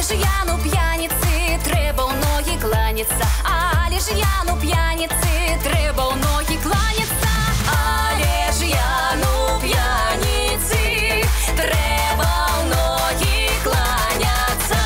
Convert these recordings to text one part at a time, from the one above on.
Але ж Яну п'яниці треба у ноги кланяться. Але ж Яну п'яниці треба у ноги кланяться. Але ж Яну п'яниці треба у ноги кланяться.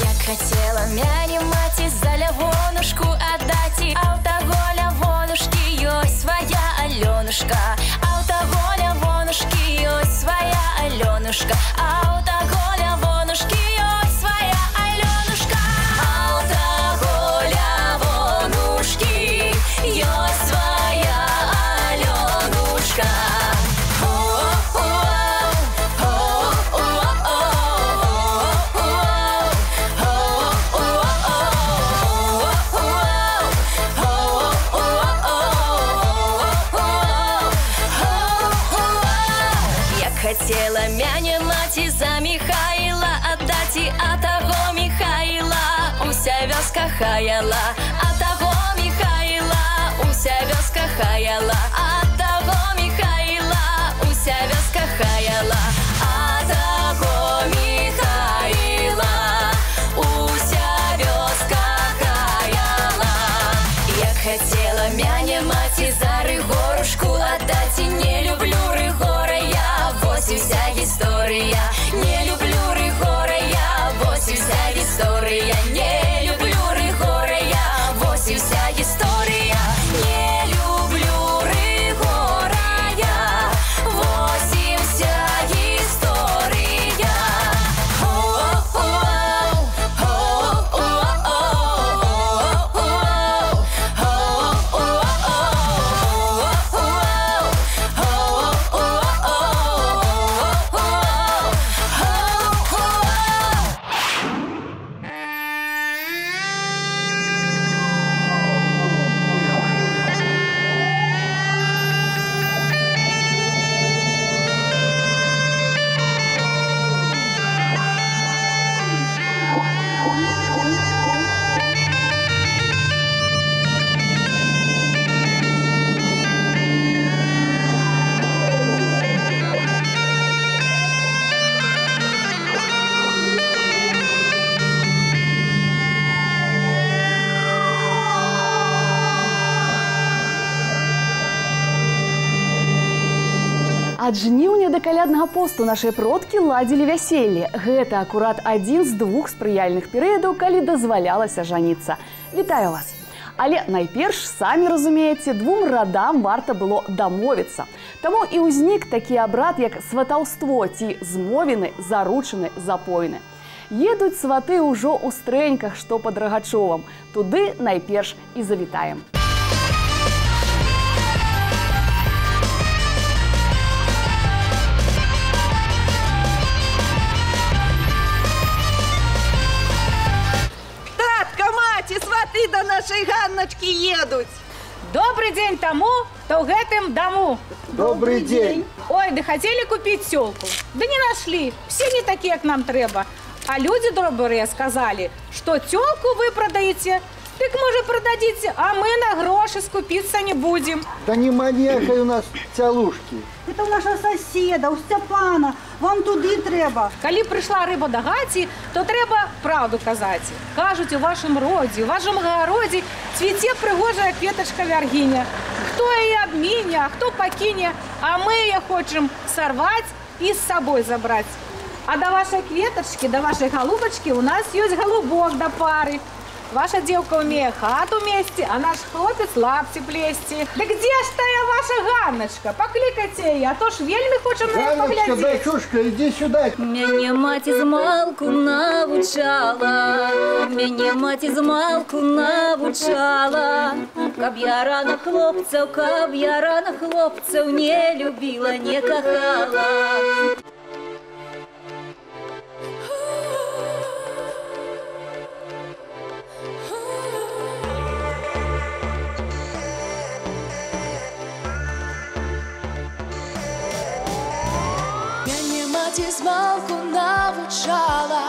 Як хотела мяне маці за лявонушку отдать, а у того лявонушки ёсць своя Аленушка. А у того лявонушки ёсць своя Аленушка. А у того лявонушки ёсць своя Аленушка. А у того лявонушки ёсць своя Аленушка. Хотела мяне маці за Михайла отдать, а того Михайла уся вёска хаяла. А того Михайла уся вёска хаяла. А того Михайла уся вёска хаяла. А того Михайла уся вёска хаяла. Я хотела мяне маці за Рыгорушку отдать, не люблю Рыгора я, вось і вся гісторыя. Не люблю Рыгора я, вось і вся гісторыя. Не люблю Рыгора я, вось і вся гісторыя. Не люблю Рыгора я, вось і вся гісторыя. Ад жніўня да каляднага посту нашыя продкі ладзілі вяселле. Гэта акурат адзін з двух спрыяльных перыядаў, калі дазвалялася жаніцца. Вітаю вас! Але найперш, самі разумееце, двум радам варта было дамовіцца. Таму і ўзнік такі абрад, як сватаўство ці змовіны, заручыны, запойны. Едуць сваты ўжо ў стрэньках, што пад Рагачовам. Туды найперш і завітаем. Сваты до нашей Ганночки едут. Добрый день тому, кто в гэтым дому. Добрый день. Ой, да хотели купить тёлку, да не нашли. Все не такие, как нам треба. А люди добрые сказали, что тёлку вы продаете, так может продадите, а мы на гроши скупиться не будем. Да нема ніякай у нас цялушки. Это у нашего соседа, у Степана. Вам туды треба. Коли пришла рыба до гаті, то треба правду казать. Кажуть, у вашем роді, у вашем городі цвіте пригожая кветочка Вергиня. Кто ее обміня, а кто покине, а мы ее хочем сорвать и с собой забрать. А до вашей кветочки, до вашей голубочки у нас есть голубок до пары. Ваша девка умеет хату мести, а наш хлопец лапти плести. Да где ж тая ваша Ганночка? Покликайте ее, а то ж вельми хочем на неї поглядеть. Ганночка, дочушка, иди сюда. Мяне маці змалку навучала, мяне маці змалку навучала. Каб я рано хлопцаў не любила, не кахала. Маці змалку навучала,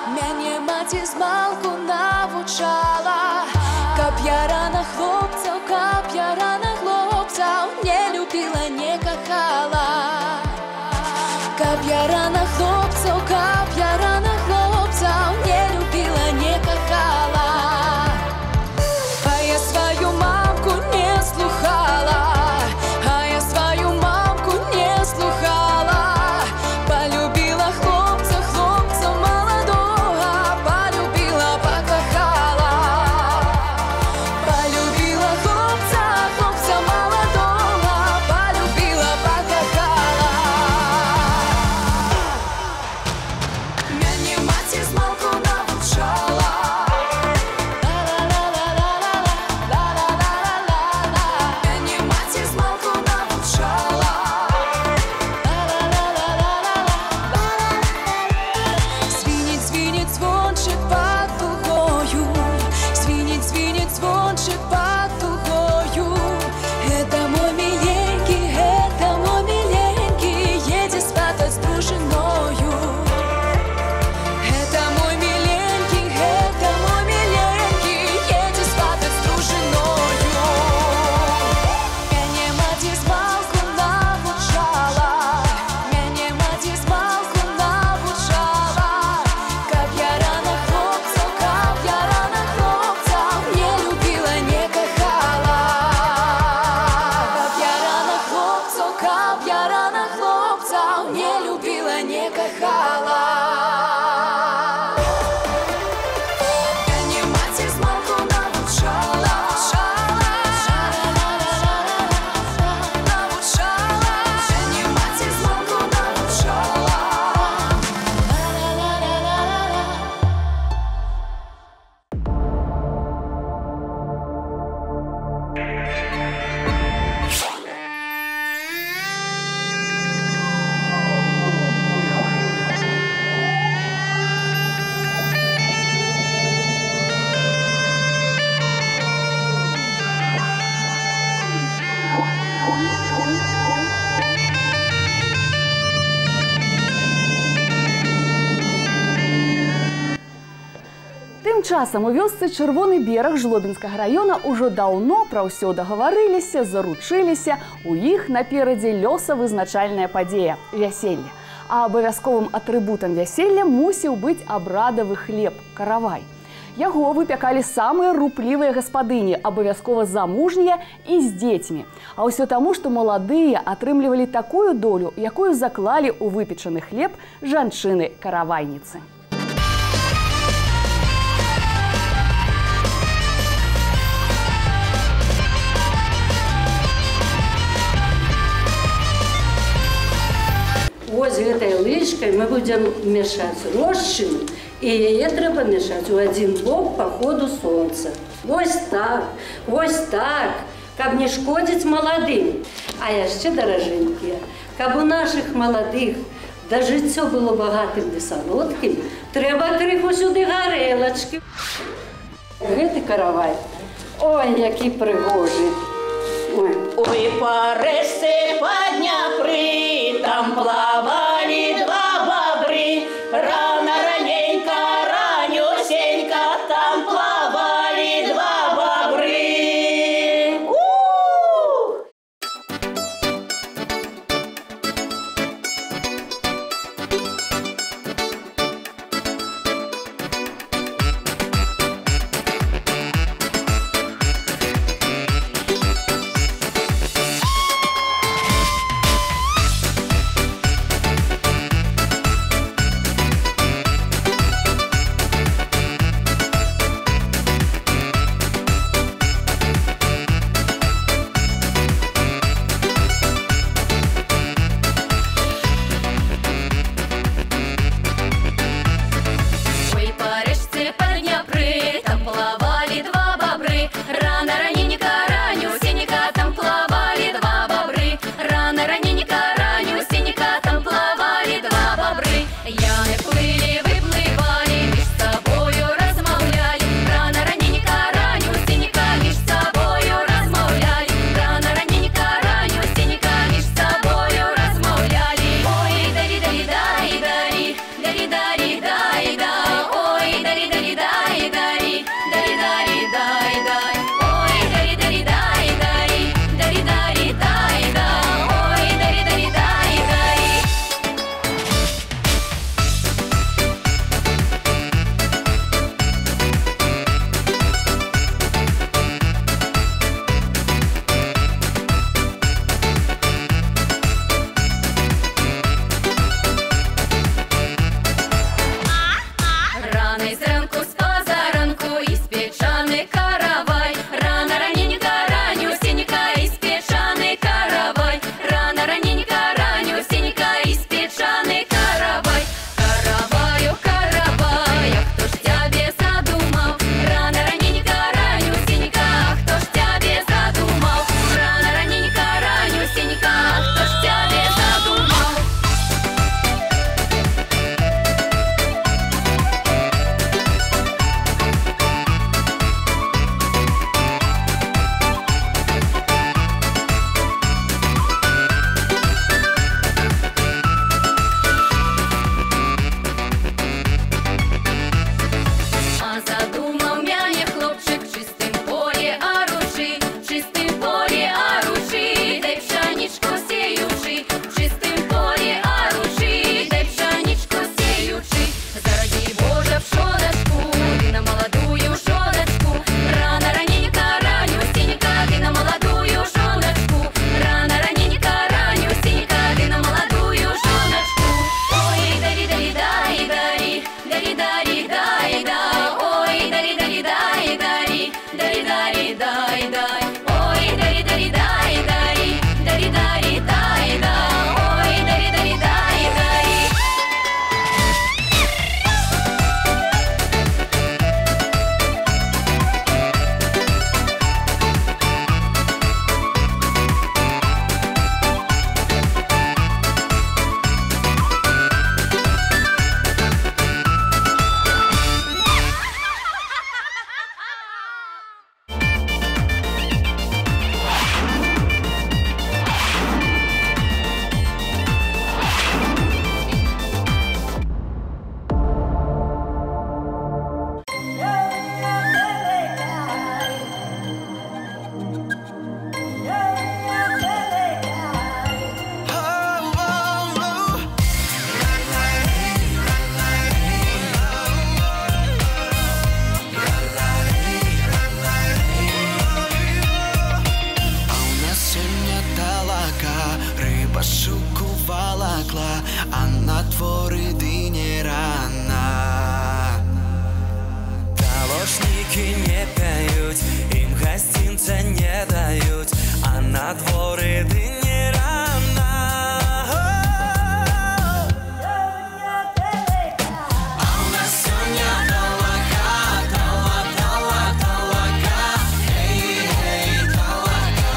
мяне маці змалку навучала. Каб я рано хлопцаў не любила, не кахала. Каб я рано хлопцаў Тым часам у вёсцы Чырвоны бераг Жлобінскага раёна ўжо даўно пра ўсё дагаварыліся, заручыліся. У іх наперадзе лёсавызначальная падзея – вяселле. А абавязковым атрыбутам вяселля мусіў быць абрадавы хлеб – каравай. Яго выпякалі самыя руплівыя гаспадыні, абавязкова замужнія і з дзецьмі. А ўсё таму, што маладыя атрымлівалі такую долю, якую заклалі ў выпечаны хлеб жанчыны-каравайніцы. Вось гэтай лыжкай мы будзем мяшаць рошчыну, і яе трэба мяшаць у адзін бок па ходу сонца. Вось так, каб не шкодзіць маладым. А яшчэ, даражэнькія, каб у нашых маладых да жыццё было багатым ды салодкім, трэба крыху сюды гарэлачкі. Гэты каравай, ой, які прыгожы. Ой, по рэшце па Дняпры, там плавалі два бабры. Рано, раненька, ранюсенька, там плавали два бобры. пташки не пяют, им гостинца не дают, а на дворе дыни рано. А у нас сегодня толока, толока, эй, толока,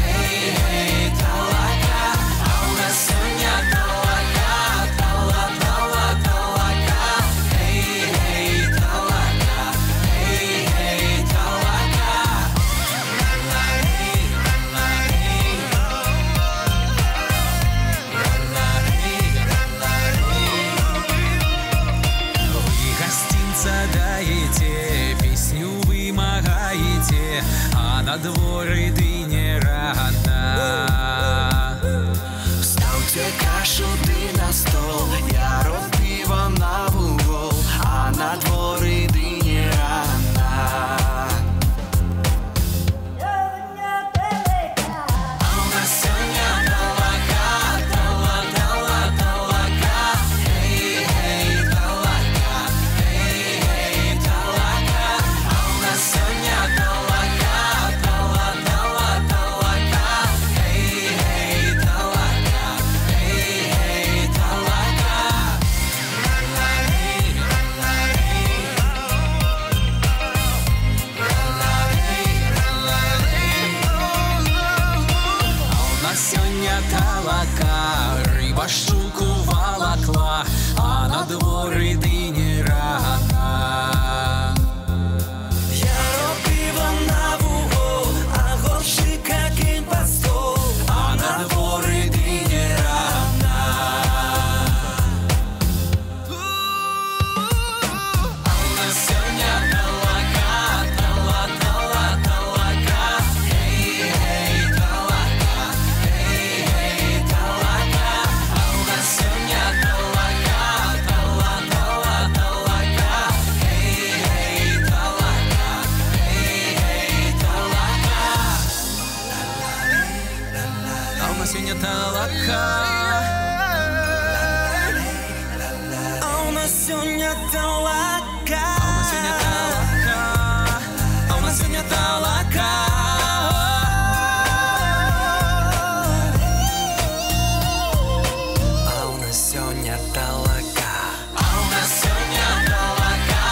эй, толока. А у нас сегодня толока, толока, эй, толока, эй, толока. Вы гостинца даете, песню вымогаете, а на дворе дыни рано. Ставьте кашу ты на стол, я рот пива на угол, а на дворе дыни рано. А у нас сегодня толока, толока, эй, толока, эй, толока. А у нас сегодня толока, толока, эй, толока, эй, толока. У нас сегодня толока, рыба щуку волокла, а на дворе дыни рано. Я пиво на угол, а горшика кинь под стол, а на дворе дыни рано. А у нас сегодня толока, толока, эй, толока, эй, толока. А у нас сегодня толока, толока, эй, толока, эй, толока. А у нас сегодня толока. А у нас сегодня толока. А у нас сегодня толока. А у нас сегодня толока. А у нас сегодня толока,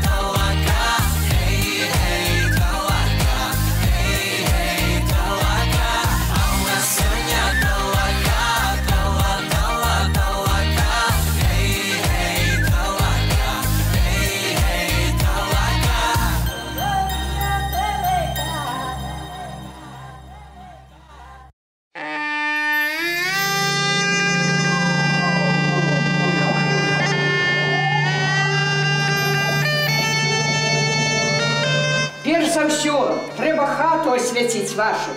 толока, эй, толока, эй, толока. А у нас сегодня толока, толока, эй, толока, эй, толока. Перш за все, треба хату освятить вашу.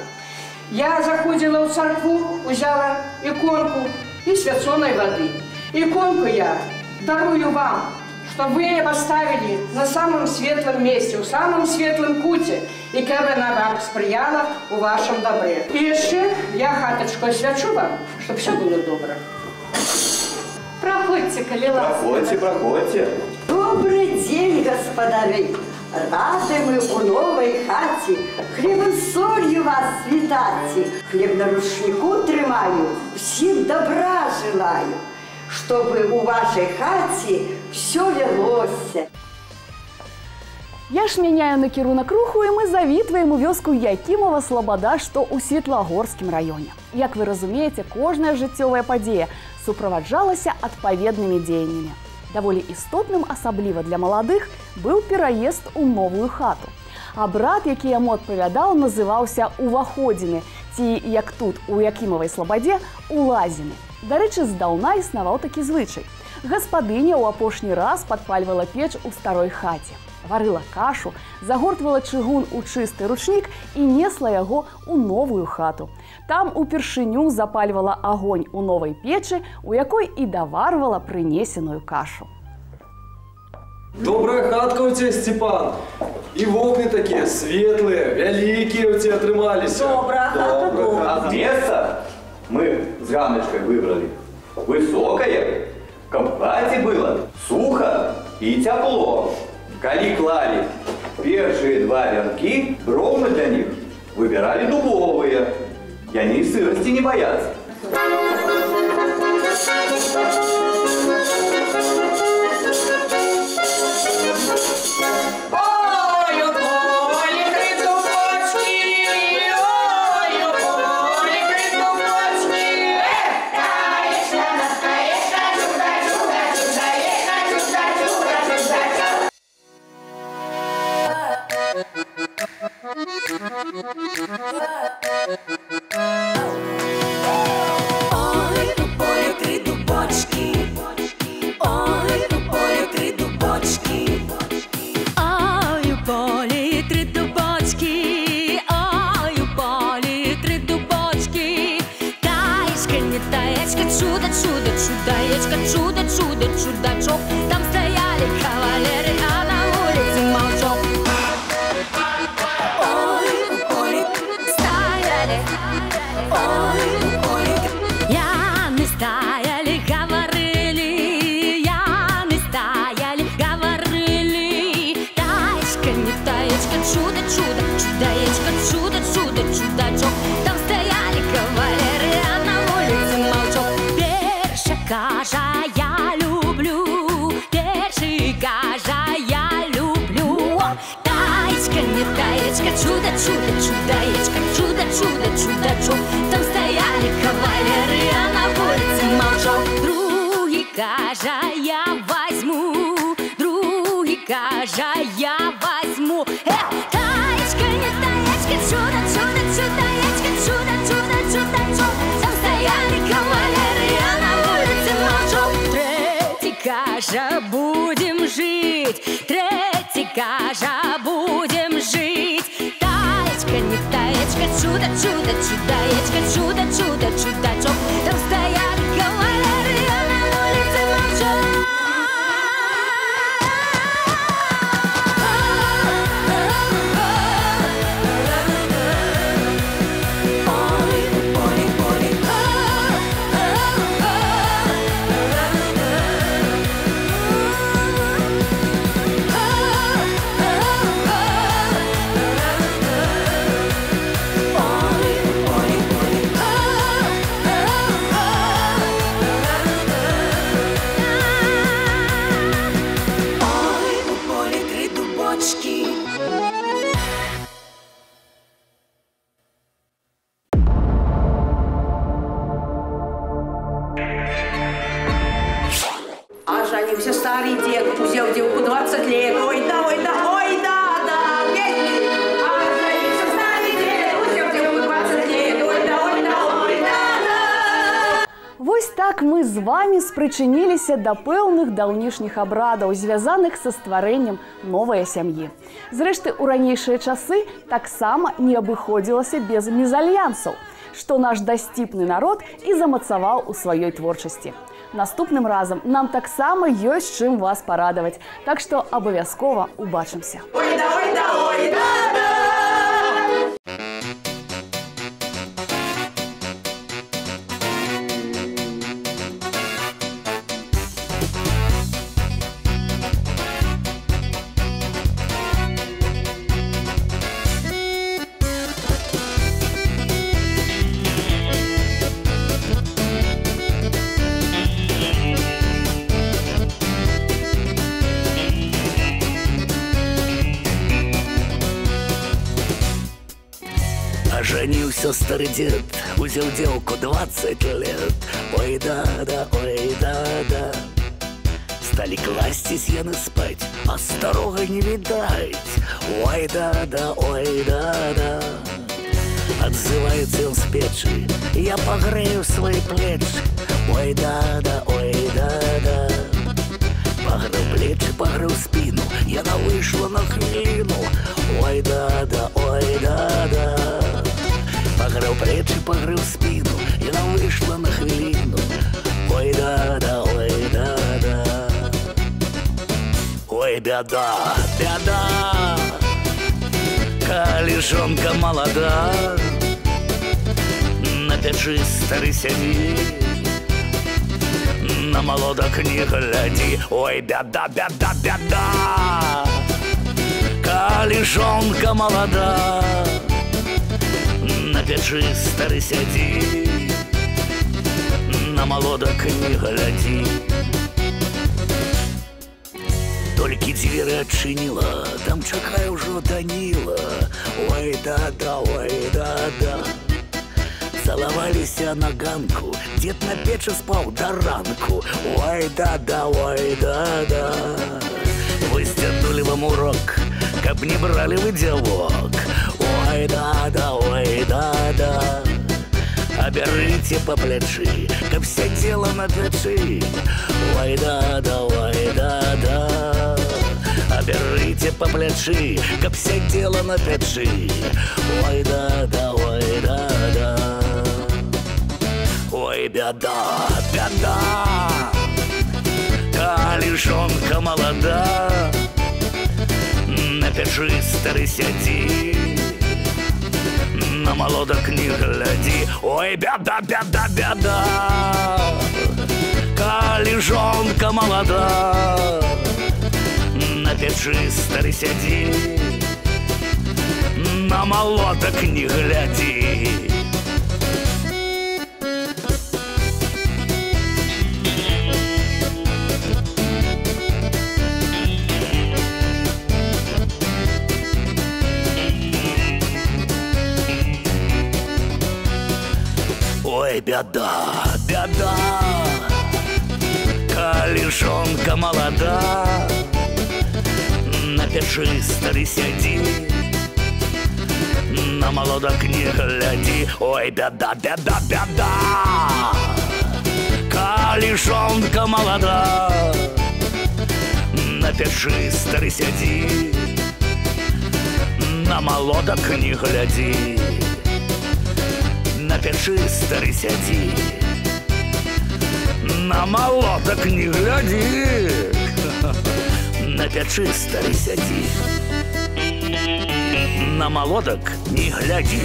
Я заходила в церкву, взяла иконку и священной воды. Иконку я дарую вам, чтобы вы ее поставили на самом светлом месте, в самом светлом куте, и чтобы она вам сприяла в вашем добре. И еще я хаточку освячу вам, чтобы все было добро. Проходьте, коли ласка. Проходьте, проходьте. Добрый день, господари! Рады мы у новой хате, хлебом солью вас світати. Хлеб на рушнику тримаю, всем добра желаю, чтобы у вашей хате все велося. Я ж мяняю накірунак руху, і ми завітваємо у вёску Якімова Слобода, што ў Светлагорскім раёне. Як вы разумееце, кожная жыццёвая падзея суправаджалася адпаведнымі дзеяннямі. Даволі істотным, асабліва для маладых, быў пераезд у новую хату. Абрад, які яму адпавядаў, называўся «Уваходзіны», ці, як тут, у Якімавай Слабадзе, «Улазіны». Дарэчы, здаўна існаваў такі звычай. Гаспадыня ў апошні раз падпальвала печ у старой хаце. Варыла кашу, загортвала чыгун у чысты ручнік і несла яго ў новую хату. Там упершыню запальвала агонь у новай печы, у якой і даварвала прынесеную кашу. Добрая хатка у тебя, Степан. И вокны такие светлые, великие у тебя отрымались. Добрая хата, добрая. А место мы с Ганочкой выбрали высокое, в компате было сухо и тепло. Коли клали первые два венки, ровно для них выбирали дубовые. И они сырости не боятся. Чудачок, там стояли кавалеры, а на улице молчок. Ой, поле стояли, ой, яны стояли, говорили, яны стояли, говорили. Таечка, не таечка, чудо, чудо, чудаечка, чудо, чудо, чудачок. Там стояли кавалеры, а на улице молчок. Перша кажа, я люблю, перший кажа, я люблю. Таечка, не таечка, чудо, чудо, чудаечка, чудо, чудо, чудачок. Там стояли кавалеры, а на улице молчок. Другий кажа, я возьму, другий кажа, я возьму. Таечка, не таечка, чудо, чудо, чудаечка, чудо, чудо, чудачок. Там стояли кавалеры, а на улице молчок. Третий кажа, будем жить, третий кажа, будем жить. Таечка, не таечка, чудо, чудо, чудаечка, чудо, чудо, чудачок. Там стояли кавалеры, а на улице молчок. А женился старый дед, взял девку 20 лет. Ой, да, ой, да, ой, да, да, песни. А женился старый дед, взял девку 20 лет. Ой, да, ой, да, ой, да, да. Вось так мы з вами спрычыніліся да пэўных даўнішніх абрадаў, звязаных са стварэннем новай сям'і. Зрэшты, у ранейшыя часы таксама не абыходзілася без мезальянсаў, што наш дасціпны народ і замацаваў у сваёй творчасці. Наступным разам нам таксама ёсць чым вас парадаваць, так што абавязкова убачымся. Ой, да, ой, да, ой, да, да. Женился старый дед, узел девку 20 лет. Ой, да-да, ой, да-да. Стали кластись яны спать, а старого не видать. Ой, да-да, ой, да-да. Отзывается он с печи, я погрею свои плечи. Ой, да-да, ой, да-да. Погрел плечи, погрел спину, яна вышла на хвилину. Ой, да-да, ой, да-да. Погрел плечи, погрел спину, яна вышла на хвилину. Ой, да-да, ой, да-да. Ой, беда, беда, коли жонка молода, на печи старый сидит, на молодок не гляди. Ой, беда, беда, беда. калі жонка малада, на печы стары сядзі, на малодак не глядзі. Толькі дзверы адчыніла, там чакае ўжо Даніла. Ой, да-да, ой, да-да. Цалаваліся на ганку, дзед на печы спаў да ранку. Ой, да-да, ой, да-да. Высцянулі вам урок, каб не бралі вы дзявок. Ой, да-да, ой, да-да. Абярыце па плячы, каб сядзела на печы. Ой, да-да, ой, да-да. Абярыце па плячы, каб сядзела на печы. Ой, да-да, ой, да-да. Ой, бяда, бяда, калі жонка малада, на печы стары сядзі, на малодак не глядзі. Ой, бяда, бяда, бяда, калі жонка малада, на печы стары сядзі, на малодак не глядзі. Ой, бяда, бяда, калі жонка малада, на печы стары сядзі, на малодак не глядзі. Ой, бяда, бяда, бяда, калі жонка малада, на печы стары сядзі, на малодак не глядзі. На печы стары сядзі, на малодак не глядзі. На печы стары сядзі, на малодак не глядзі.